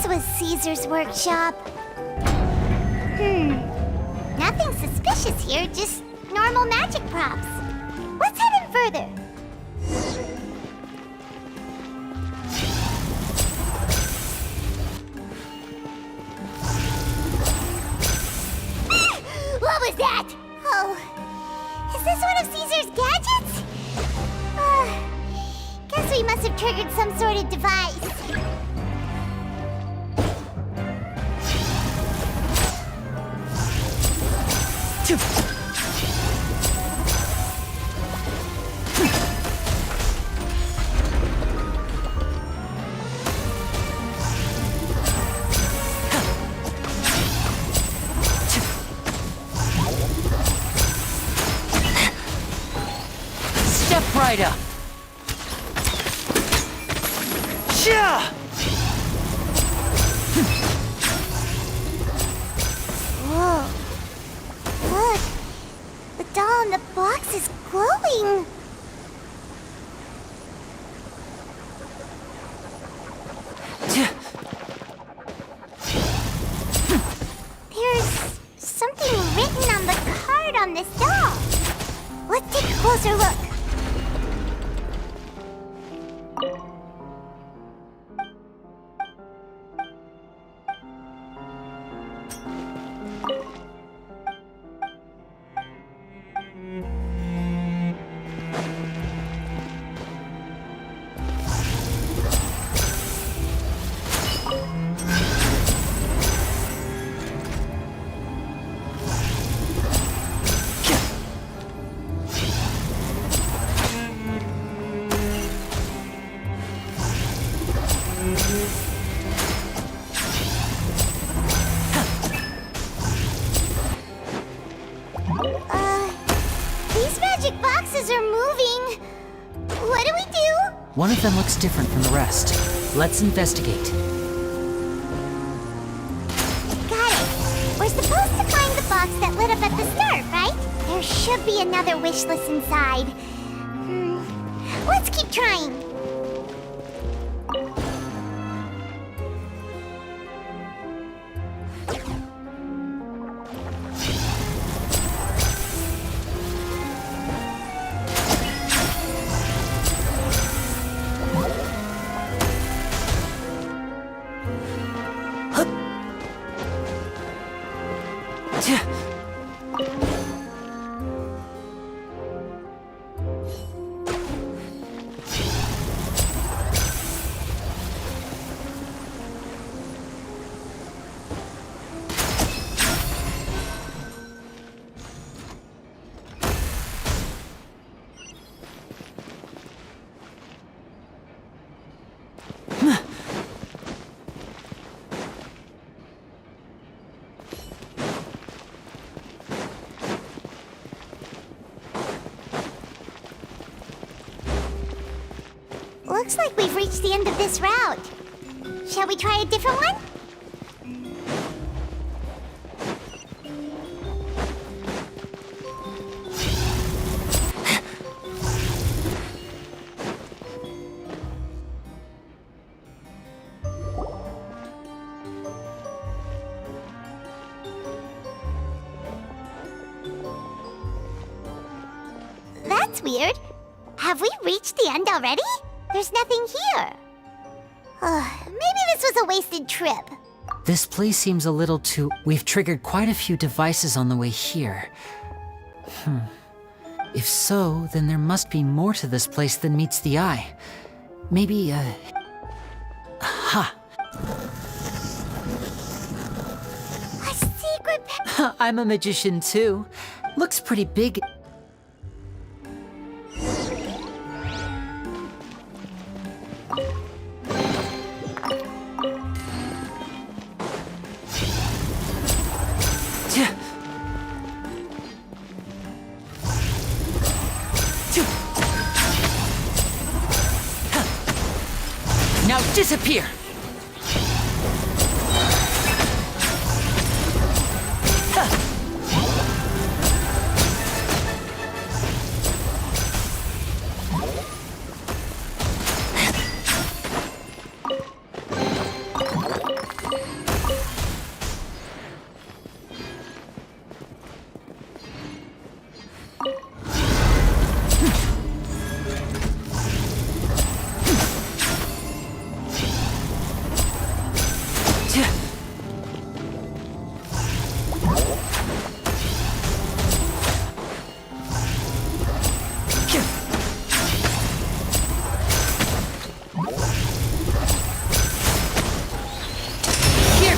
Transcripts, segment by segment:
was Caesar's workshop. Nothing suspicious here, just normal magic props. Let's head in further. What was that? Oh, is this one of Caesar's gadgets? Guess we must have triggered some sort of device. Step right up. Sha! Whoa. Look. The doll in the box is glowing. There's something written on the card on this doll. Let's take a closer look. These magic boxes are moving. What do we do? One of them looks different from the rest. Let's investigate. Got it. We're supposed to find the box that lit up at the start, right? There should be another wish list inside. Let's keep trying. Looks like we've reached the end of this route. Shall we try a different one? That's weird. Have we reached the end already? There's nothing here. Maybe this was a wasted trip. This place seems a little too... We've triggered quite a few devices on the way here. If so, then there must be more to this place than meets the eye. Maybe, aha! A secret I'm a magician too. Looks pretty big. Now disappear!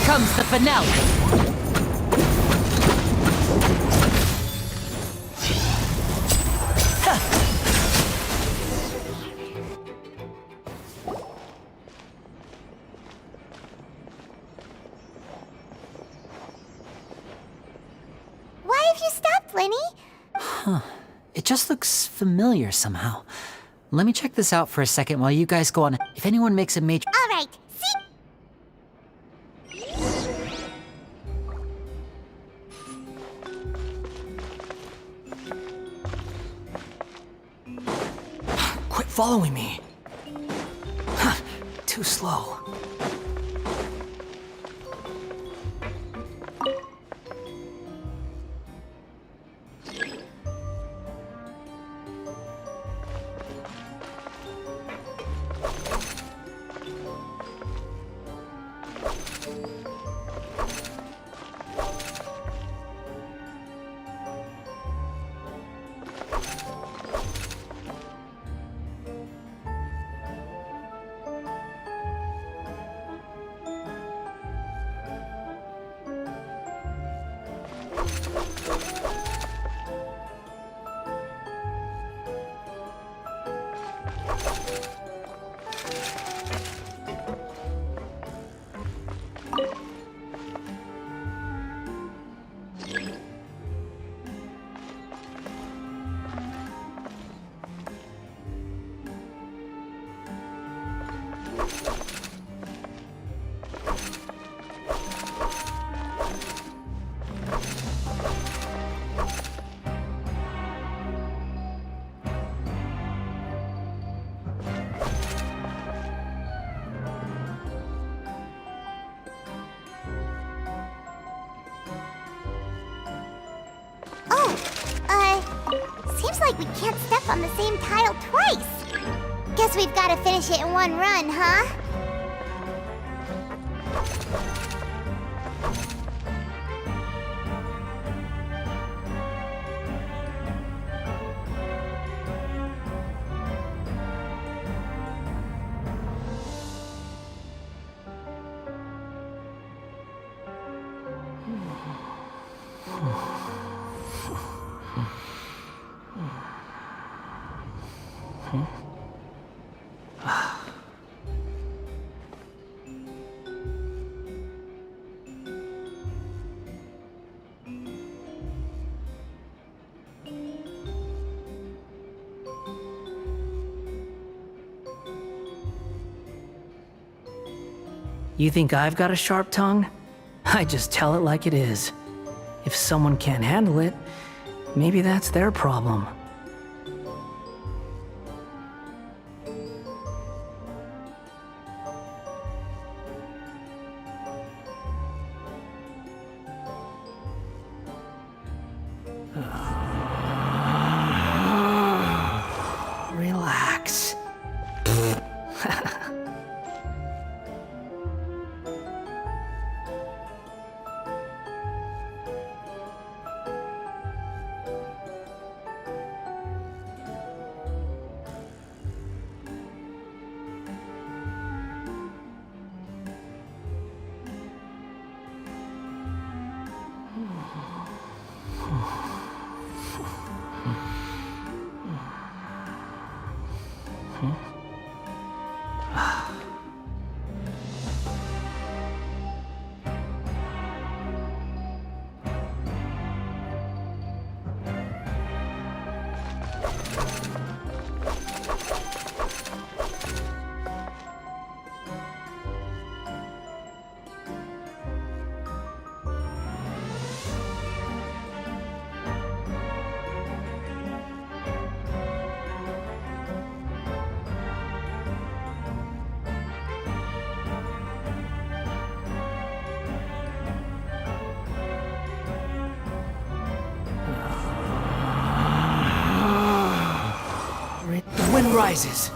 comes the finale. Why have you stopped, Lyney? It just looks familiar somehow. Let me check this out for a second while you guys go on. If anyone makes a major... All right, see? Quit following me. Too slow. Seems like we can't step on the same tile twice. Guess we've got to finish it in one run, huh? You think I've got a sharp tongue? I just tell it like it is. If someone can't handle it, maybe that's their problem. Relax. The wind rises.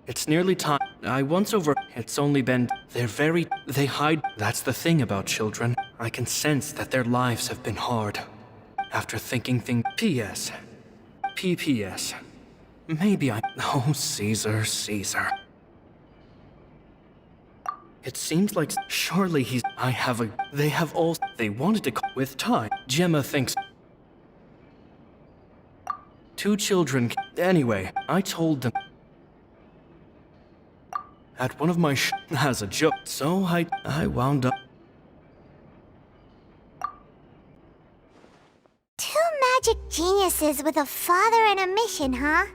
It's nearly time. I once over. It's only been. They hide. That's the thing about children. I can sense that their lives have been hard. After thinking things. P.S. P.P.S. Maybe I. Oh, Caesar. It seems like surely he's. I have a. They have all. They wanted to. With time. Gemma thinks. 2 children. Anyway, I told them. At one of my as a joke. So I wound up. 2 magic geniuses with a father and a mission, huh?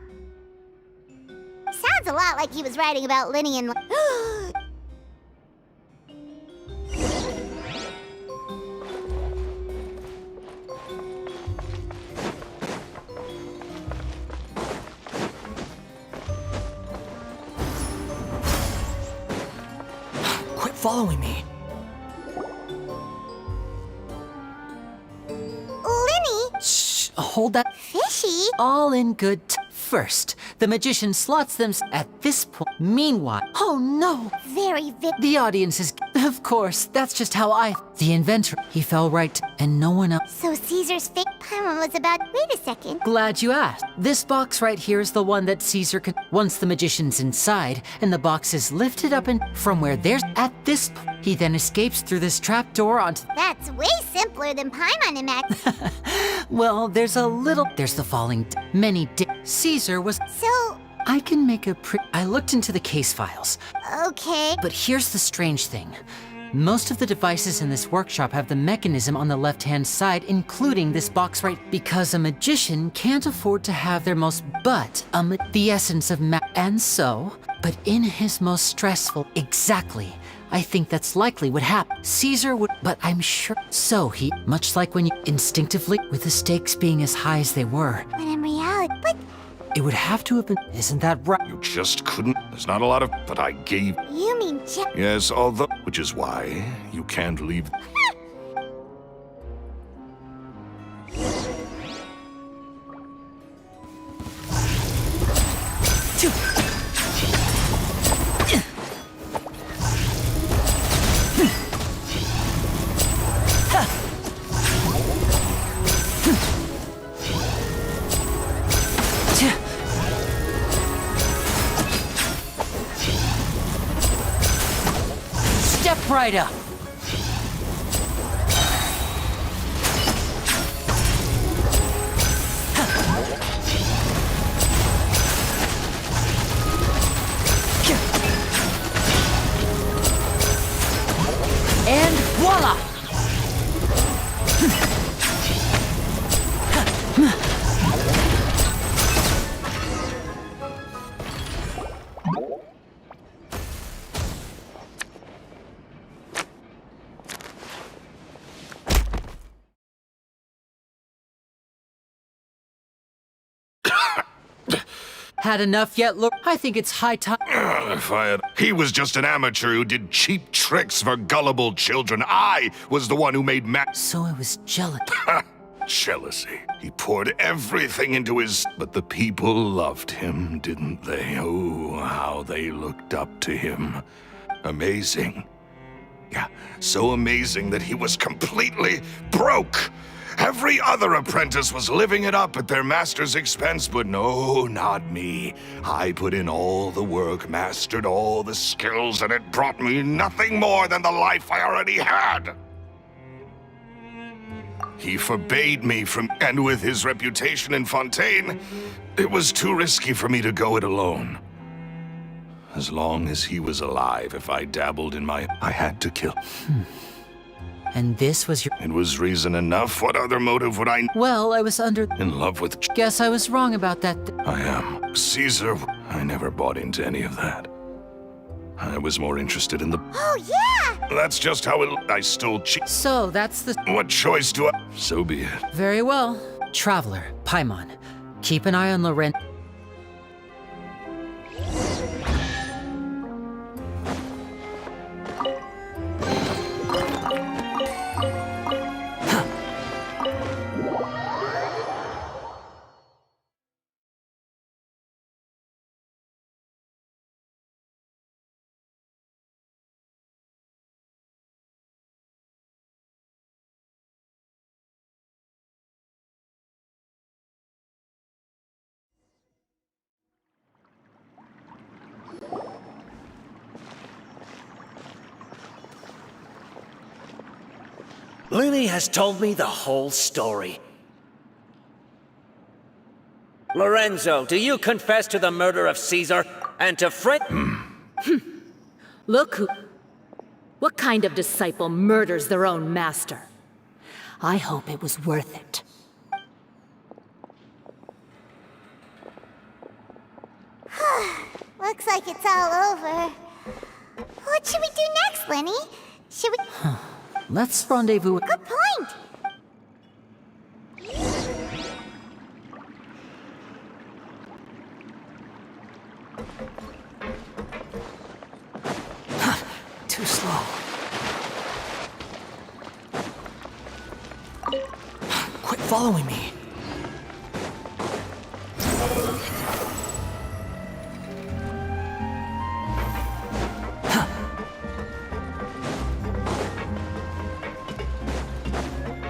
Sounds a lot like he was writing about Lyney and... Quit following me. Lyney? Shh, hold that. Fishy? All in good First, the magician slots them at this point. Meanwhile, oh no! Very The audience is... Of course, that's just how I... The inventor, he fell right and no one else... So Caesar's fake poem was about... Wait a second. Glad you asked. This box right here is the one that Caesar can... Once the magician's inside, and the box is lifted up and... From where there's... At this point, he then escapes through this trapdoor onto... That's way simpler than Paimon imagined. Well, there's a little... There's the falling... Many... Caesar was... So... I can make a I looked into the case files. Okay. But here's the strange thing. Most of the devices in this workshop have the mechanism on the left-hand side, including this box right... Because a magician can't afford to have their most... But, the essence of And so... But in his most stressful... Exactly. I think that's likely what happened. Caesar would... But I'm sure... So he... Much like when you... Instinctively... With the stakes being as high as they were... But in reality... But... It would have to have been... Isn't that right? You just couldn't. There's not a lot of... But I gave... You mean Yes, although... Which is why you can't leave... Step right up. And voila! Had enough yet? Look, I think it's high time. If I had... He was just an amateur who did cheap tricks for gullible children. I was the one who made So I was jealous. Jealousy. He poured everything into his... But the people loved him, didn't they? Oh, how they looked up to him. Amazing. Yeah, so amazing that he was completely broke. Every other apprentice was living it up at their master's expense, but no, not me. I put in all the work, mastered all the skills, and it brought me nothing more than the life I already had. He forbade me from... And with his reputation in Fontaine, it was too risky for me to go it alone. As long as he was alive, if I dabbled in my... I had to kill. And this was your... It was reason enough. What other motive would I... Well, I was under... In love with... Guess I was wrong about that. I am. Caesar... I never bought into any of that. I was more interested in the... Oh, yeah! That's just how it... I stole So, that's the... What choice do I... So be it. Very well. Traveler, Paimon. Keep an eye on Loren... Lyney has told me the whole story. Lorenzo, do you confess to the murder of Caesar and to Fred? Look who... What kind of disciple murders their own master? I hope it was worth it. Looks like it's all over. What should we do next, Lyney? Should we... Let's rendezvous. Good point! Too slow. Quit following me.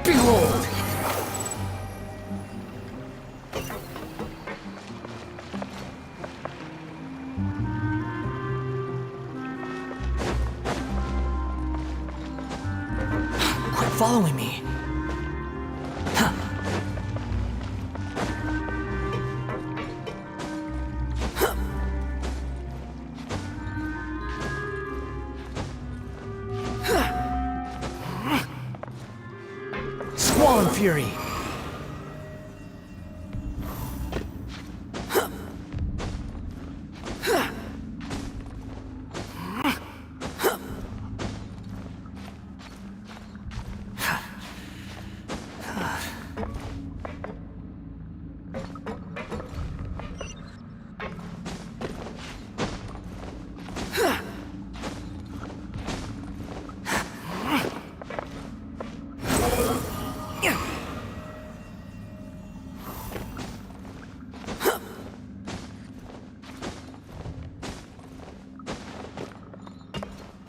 Behold! Quit following me. Squall and Fury.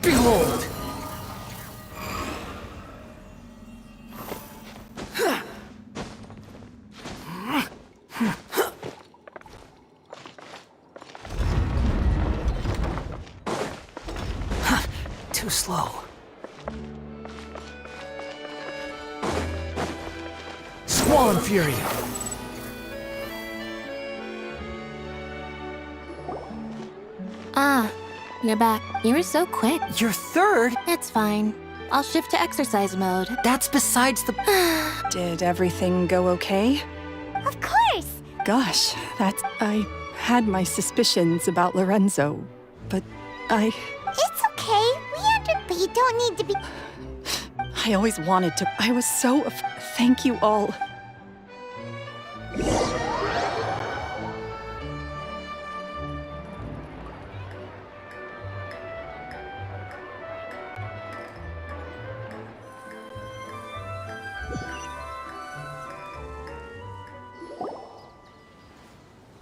Behold! Too slow. Squall and Fury. Ah, you're back. You were so quick. You're third? It's fine. I'll shift to exercise mode. That's besides the... Did everything go okay? Of course! Gosh, I had my suspicions about Lorenzo, but It's okay. But you don't need to be... I always wanted to. I was so thank you all.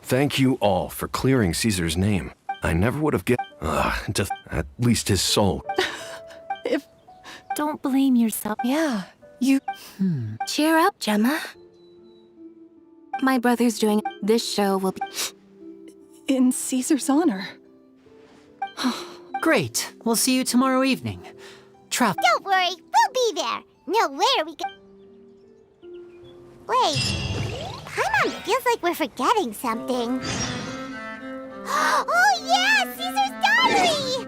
Thank you all for clearing Caesar's name. I never would have at least his soul. Don't blame yourself. Yeah, you... Cheer up, Gemma. My brother's doing... This show will be... in Caesar's honor. Great. We'll see you tomorrow evening. Travel. Don't worry, we'll be there. No, where are we go... Wait. Paimon feels like we're forgetting something. Oh yeah, Caesar's diary!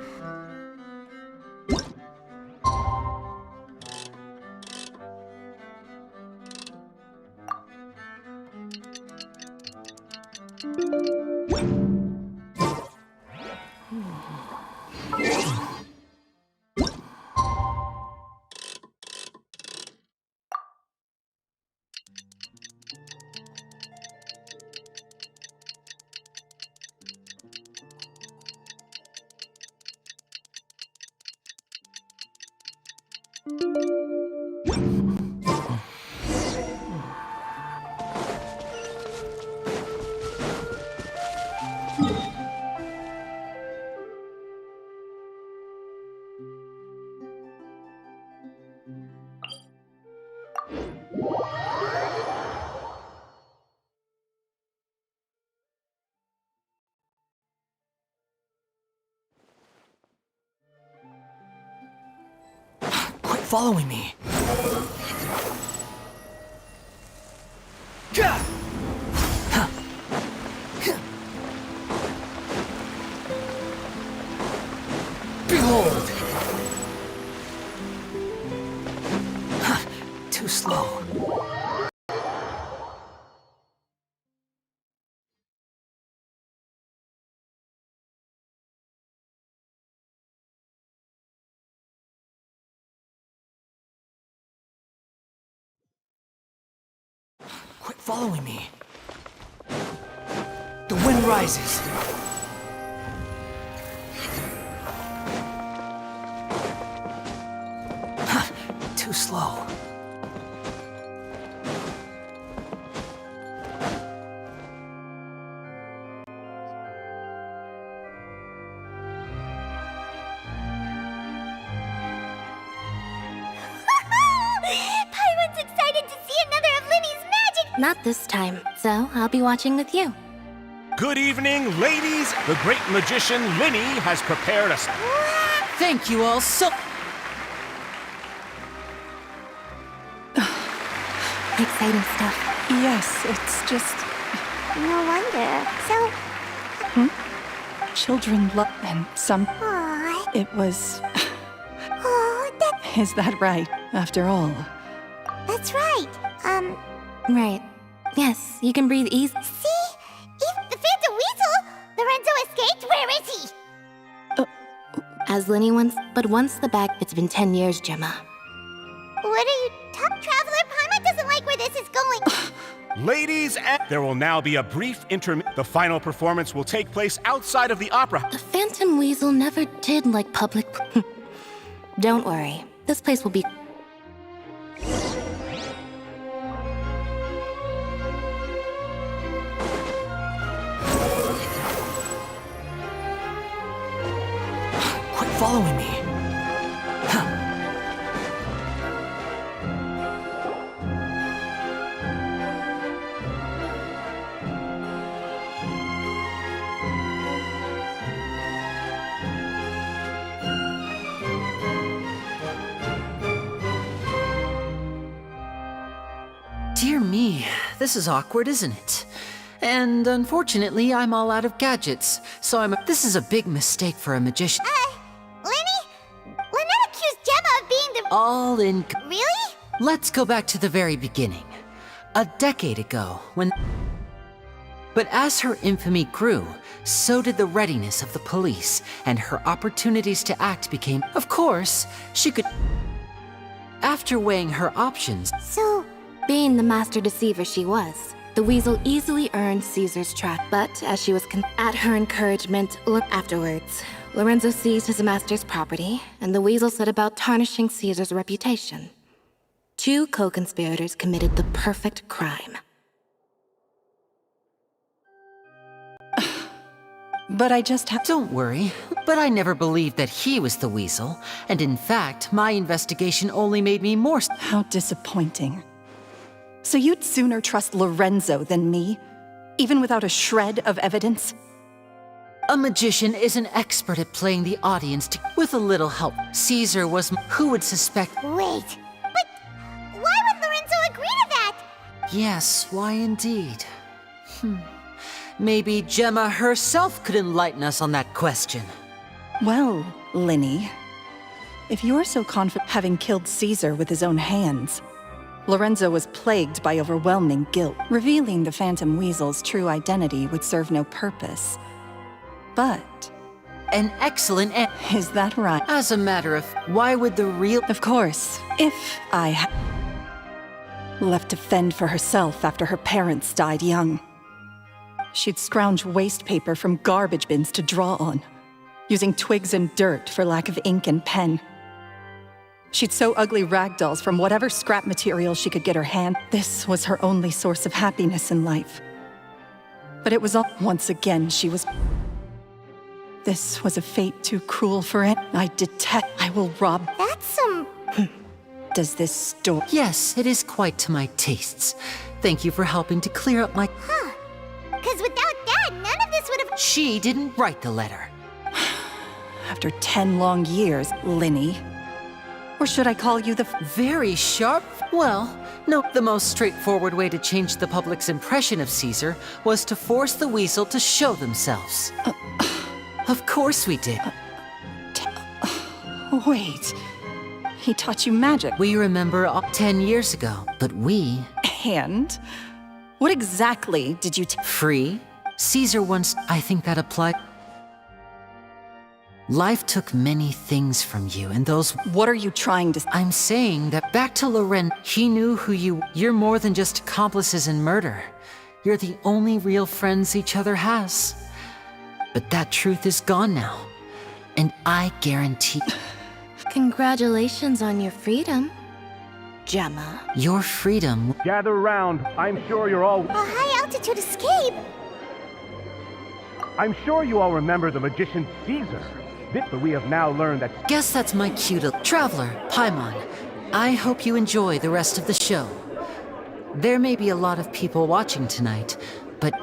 Quit following me. Behold! Too slow. Quit following me. The wind rises. Too slow. Paimon's excited to see another of Lyney's magic! Not this time, so I'll be watching with you. Good evening, ladies. The great magician Lyney has prepared us. Thank you all so... Exciting stuff. Yes, it's just No wonder. So, children love and some. aw, It was. oh, Is that right? After all, that's right. Right. Yes, you can breathe easy. See? Even the Phantom Weasel! Lorenzo escaped? Where is he? As Lyney once the bag. It's been 10 years, Gemma. What are you Traveler, Paimon doesn't like where this is going. Ladies, there will now be a brief intermission. The final performance will take place outside of the opera. The Phantom Weasel never did like public. Don't worry. This place will be. Quit following me. Dear me, this is awkward, isn't it? And unfortunately, I'm all out of gadgets, so this is a big mistake for a magician. Lyney? Lynette accused Gemma of being the... All in... Really? Let's go back to the very beginning. A decade ago, when... But as her infamy grew, so did the readiness of the police, and her opportunities to act became... Of course, she could... After weighing her options... So... Being the master deceiver she was, the Weasel easily earned Caesar's trust. But as she was at her encouragement, afterwards, Lorenzo seized his master's property, and the Weasel set about tarnishing Caesar's reputation. 2 co-conspirators committed the perfect crime. but I just have. Don't worry, but I never believed that he was the Weasel, and in fact, my investigation only made me more... How disappointing. So you'd sooner trust Lorenzo than me, even without a shred of evidence? A magician is an expert at playing the audience with a little help. Caesar was... Who would suspect... Wait, but why would Lorenzo agree to that? Yes, why indeed? Maybe Gemma herself could enlighten us on that question. Well, Lyney, if you're so confident having killed Caesar with his own hands, Lorenzo was plagued by overwhelming guilt. Revealing the Phantom Weasel's true identity would serve no purpose. But... An excellent... Is that right? As a matter of... Why would the real... Of course, if I left to fend for herself after her parents died young, she'd scrounge waste paper from garbage bins to draw on, using twigs and dirt for lack of ink and pen. She'd sew ugly rag dolls from whatever scrap material she could get her hand. This was her only source of happiness in life. But it was all... Once again, she was... This was a fate too cruel for it. I detest... I will rob... That's some... Does this story... Yes, it is quite to my tastes. Thank you for helping to clear up my... Huh. Because without that, none of this would have... She didn't write the letter. After 10 long years, Lyney, Or should I call you the... Very sharp? Well, no, the most straightforward way to change the public's impression of Caesar was to force the weasel to show themselves. Of course we did. Wait. He taught you magic. We remember 10 years ago, but we... And? What exactly did you Free? Caesar once... I think that applied... Life took many things from you, and those... What are you trying to... I'm saying that back to Loren, he knew who you... You're more than just accomplices in murder. You're the only real friends each other has. But that truth is gone now. And I guarantee... Congratulations on your freedom, Gemma. Your freedom... Gather round. I'm sure you're all... A high-altitude escape? I'm sure you all remember the magician Caesar. But we have now learned that... Guess that's my cue to... Traveler, Paimon, I hope you enjoy the rest of the show. There may be a lot of people watching tonight, but...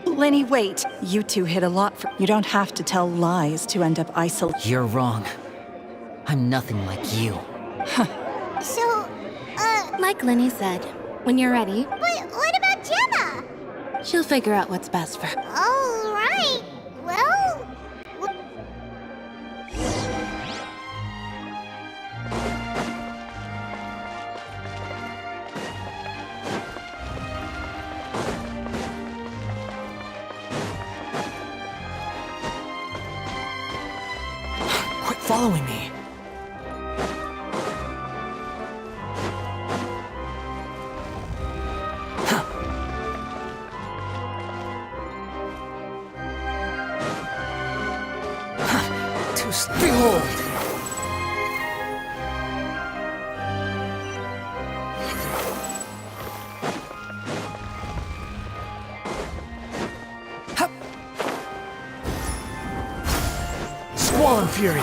Lyney, wait. You two hit a lot for... You don't have to tell lies to end up isolated. You're wrong. I'm nothing like you. So, Like Lyney said, when you're ready, but what about Gemma? she'll figure out what's best for her. All right. Well... Quit following me. Behold! Squall Fury!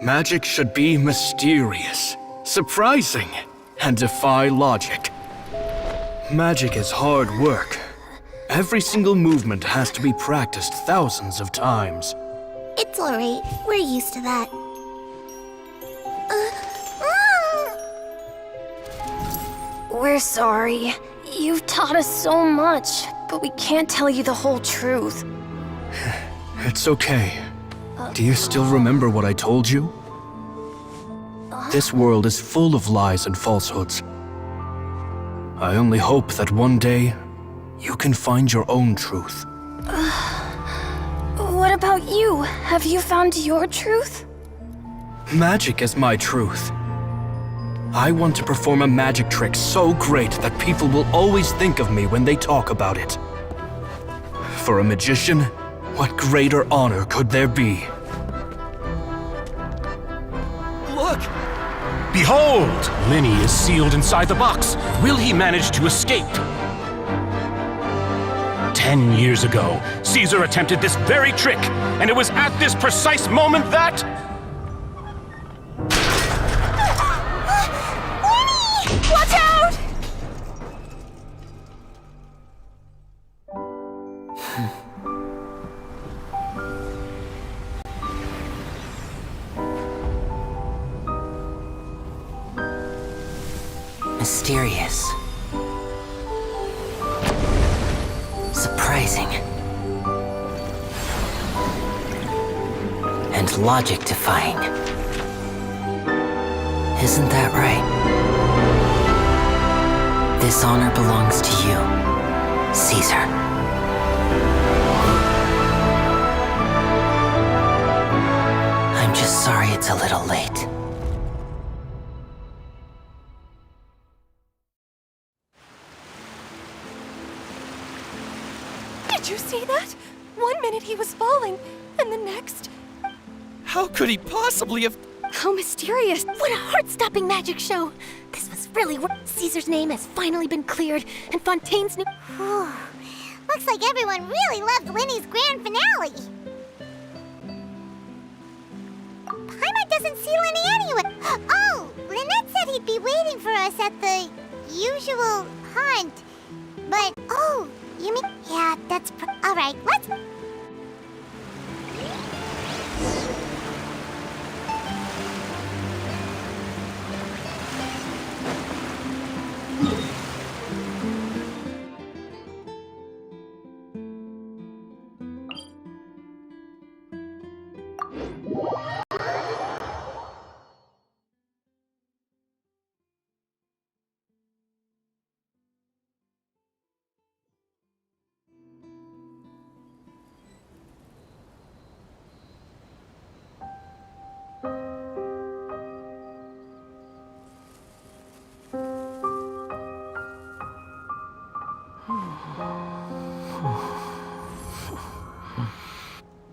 Magic should be mysterious, surprising, and defy logic. Magic is hard work. Every single movement has to be practiced thousands of times. It's alright. We're used to that. We're sorry. You've taught us so much, but we can't tell you the whole truth. It's okay. Do you still remember what I told you? This world is full of lies and falsehoods. I only hope that one day you can find your own truth. What about you? Have you found your truth? Magic is my truth. I want to perform a magic trick so great that people will always think of me when they talk about it. For a magician, what greater honor could there be? Look! Behold! Lyney is sealed inside the box. Will he manage to escape? 10 years ago, Caesar attempted this very trick, and it was at this precise moment that... Watch out! Mysterious. Surprising. And logic-defying. Isn't that right? This honor belongs to you. Caesar. I'm just sorry it's a little late. Did you see that? 1 minute he was falling, and the next... How could he possibly have... How mysterious. What a heart-stopping magic show. This was really... Caesar's name has finally been cleared, and Fontaine's new... Looks like everyone really loved Lyney's grand finale. Paimon doesn't see Lyney anywhere. Oh, Lynette said he'd be waiting for us at the usual hunt. But, oh, you mean... Yeah, that's... All right, let's...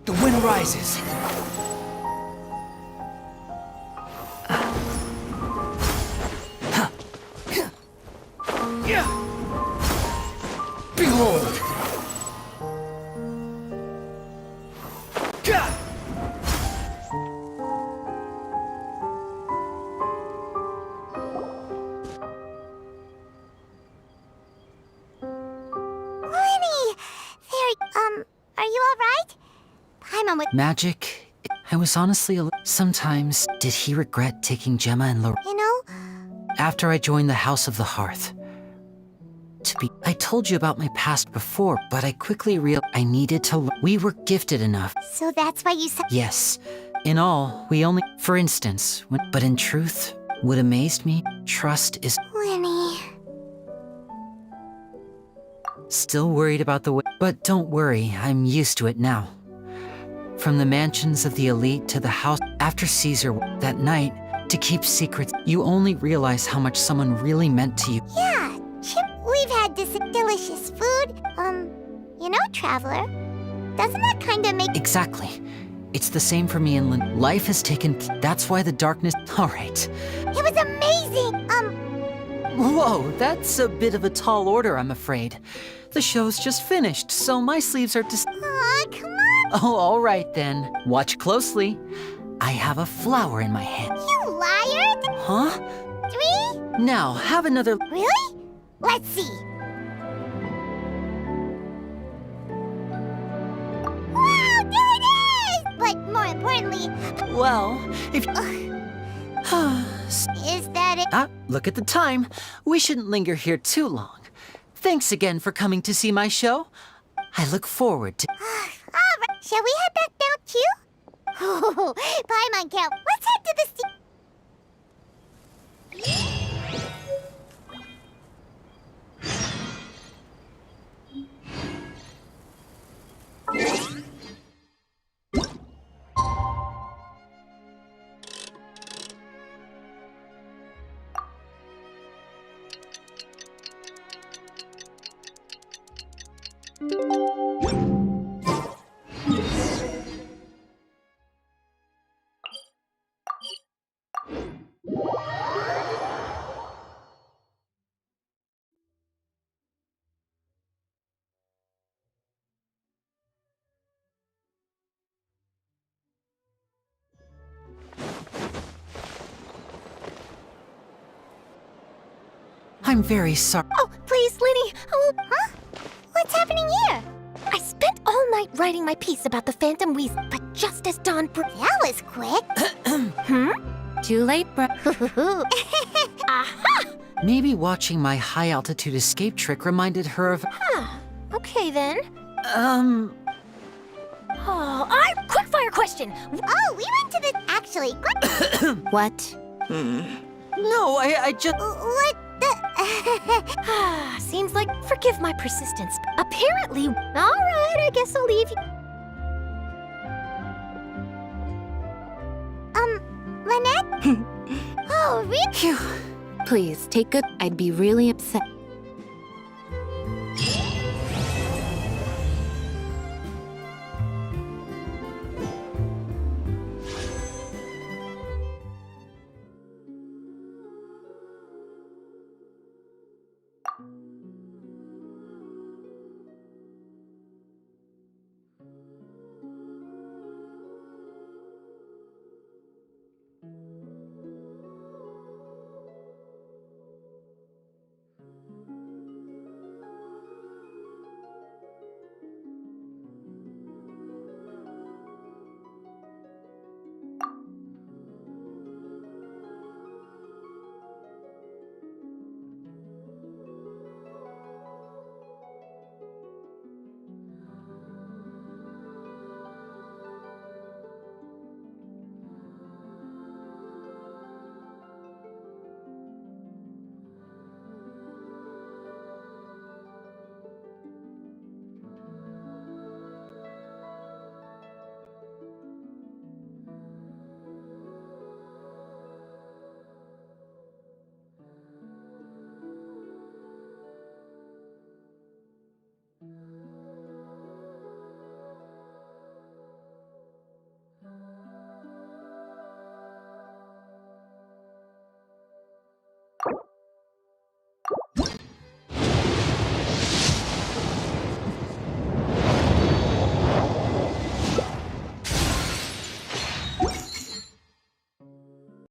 The wind rises. Behold! Lyney! Are you all right? Paimon with... Magic? I was honestly sometimes, did he regret taking Gemma and Lorraine? You know? After I joined the House of the Hearth. I told you about my past before, but I quickly realized I needed to learn. We were gifted enough. So that's why you said... Yes. In all, we only... For instance, but in truth, what amazed me, trust is... Lyney... Still worried about the way... But don't worry, I'm used to it now. From the mansions of the elite to the house after Caesar that night, to keep secrets, you only realize how much someone really meant to you. Yeah, Chip, we've had this delicious food. You know, Traveler, doesn't that kind of make... Exactly. It's the same for me and Lynn. Life has taken... That's why the darkness... All right. It was amazing! Whoa, that's a bit of a tall order, I'm afraid. The show's just finished, so my sleeves are just... Aw, come on! Oh, all right then. Watch closely. I have a flower in my hand. You liar! Huh? 3? Now, have another... Really? Let's see. Wow, there it is! But more importantly... Well, if... Is that it? Look at the time. We shouldn't linger here too long. Thanks again for coming to see my show. I look forward to... All right, shall we head back down too? Oh, Paimon Camp, let's head to the... I'm very sorry. Oh, please, Lyney. Oh, huh? What's happening here? I spent all night writing my piece about the Phantom Weasel, but just as dawn broke... That was quick. Too late, bro. Aha! Maybe watching my high-altitude escape trick reminded her of... Okay, then. Oh, Quickfire question. Oh, we went to the... Actually, What? No, I just... What the... Seems like... Forgive my persistence. Apparently. Alright, I guess I'll leave you. Lynette? Oh, really? Please, take good. I'd be really upset.